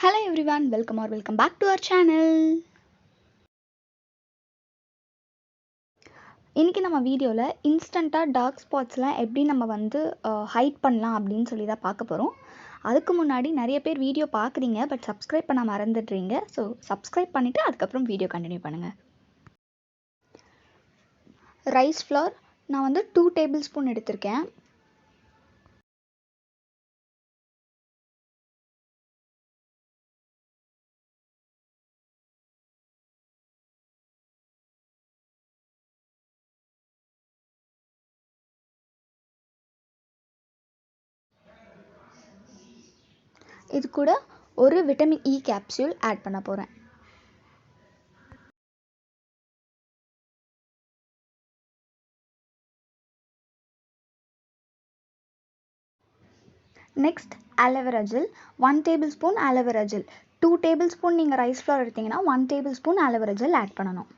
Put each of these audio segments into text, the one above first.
Hello everyone, welcome back to our channel. இன்னைக்கு நம்ம வீடியோல இன்ஸ்டன்ட்டா டார்க் ஸ்பாட்ஸ்லாம் எப்படி நம்ம ஹைட் பண்ணலாம் அப்படின்னு சொல்லி தான் பார்க்க போறோம். அதுக்கு முன்னாடி நிறைய பேர் வீடியோ பார்க்குறீங்க பட் சப்ஸ்கிரைப் பண்ண மறந்துடுறீங்க. ஸோ சப்ஸ்கிரைப் பண்ணிட்டு அதுக்கப்புறம் வீடியோ கண்டினியூ பண்ணுங்க. ரைஸ் ஃப்ளோர் நான் 2 டேபிள் ஸ்பூன் எடுத்திருக்கேன். இது கூட ஒரு விட்டமின் இ கேப்சூல் ஆட் பண்ண போகிறேன். Next aloe vera gel 1 tablespoon aloe vera gel. 2 tablespoon நீங்கள் ரைஸ் ஃப்ளோர் எடுத்தீங்கன்னா 1 tablespoon aloe vera gel add பண்ணணும்.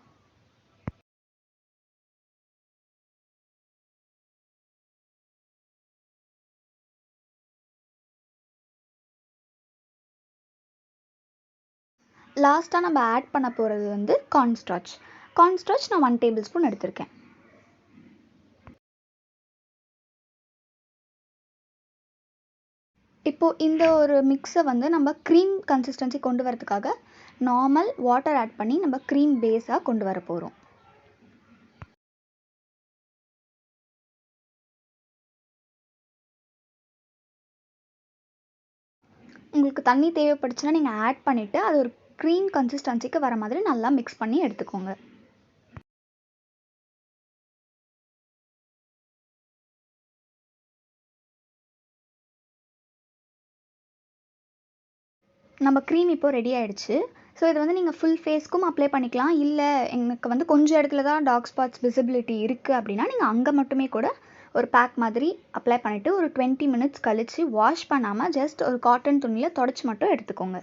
லாஸ்ட்டாக நம்ம ஆட் பண்ண போகிறது கார்ன்ஸ்டார்ச். கார்ன்ஸ்டார்ச் நான் 1 டேபிள் ஸ்பூன் எடுத்திருக்கேன். இப்போது இந்த ஒரு மிக்ஸை நம்ம க்ரீம் கன்சிஸ்டன்சி கொண்டு வரதுக்காக நார்மல் வாட்டர் ஆட் பண்ணி நம்ம க்ரீம் பேஸாக கொண்டு வர போகிறோம். உங்களுக்கு தண்ணி தேவைப்படுச்சுன்னா நீங்கள் ஆட் பண்ணிவிட்டு அது ஒரு க்ரீம் கன்சிஸ்டன்சிக்கு வர மாதிரி நல்லா மிக்ஸ் பண்ணி எடுத்துக்கோங்க. நம்ம க்ரீம் இப்போது ரெடி ஆகிடுச்சு. ஸோ இது நீங்கள் ஃபுல் ஃபேஸ்க்கும் அப்ளை பண்ணிக்கலாம். இல்லை எனக்கு கொஞ்சம் இடத்துல தான் டார்க் ஸ்பாட்ஸ் விசிபிலிட்டி இருக்குது அப்படின்னா நீங்கள் அங்கே மட்டுமே கூட ஒரு பேக் மாதிரி அப்ளை பண்ணிவிட்டு ஒரு 20 மினிட்ஸ் கழித்து வாஷ் பண்ணாமல் ஜஸ்ட் ஒரு காட்டன் துணியில் தொடச்சி மட்டும் எடுத்துக்கோங்க.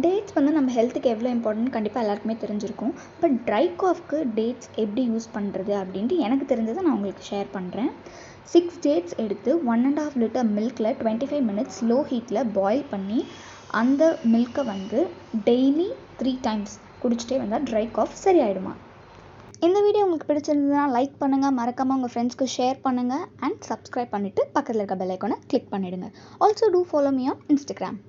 டேட்ஸ் நம்ம ஹெல்த்துக்கு எவ்வளோ இம்பார்ட்டன்ட் கண்டிப்பாக எல்லாருக்குமே தெரிஞ்சிருக்கும். பட் ட்ரை காஃப்க்கு டேட்ஸ் எப்படி யூஸ் பண்ணுறது அப்படின்ட்டு எனக்கு தெரிஞ்சதை நான் உங்களுக்கு ஷேர் பண்ணுறேன். 6 டேட்ஸ் எடுத்து 1.5 லிட்டர் மில்கில் 25 மினிட்ஸ் லோ ஹீட்டில் பாயில் பண்ணி அந்த மில்கை டெய்லி 3 டைம்ஸ் குடிச்சிட்டே வந்தால் ட்ரை காஃப் சரியாயிடுமா. இந்த வீடியோ உங்களுக்கு பிடிச்சிருந்ததுன்னா லைக் பண்ணுங்கள், மறக்காமல் உங்கள் ஃப்ரெண்ட்ஸ்க்கு ஷேர் பண்ணுங்கள் அண்ட் சப்ஸ்கிரைப் பண்ணிவிட்டு பக்கத்தில் இருக்க பெல் ஐக்கானை கிளிக் பண்ணிவிடுங்க. Also do follow me on Instagram.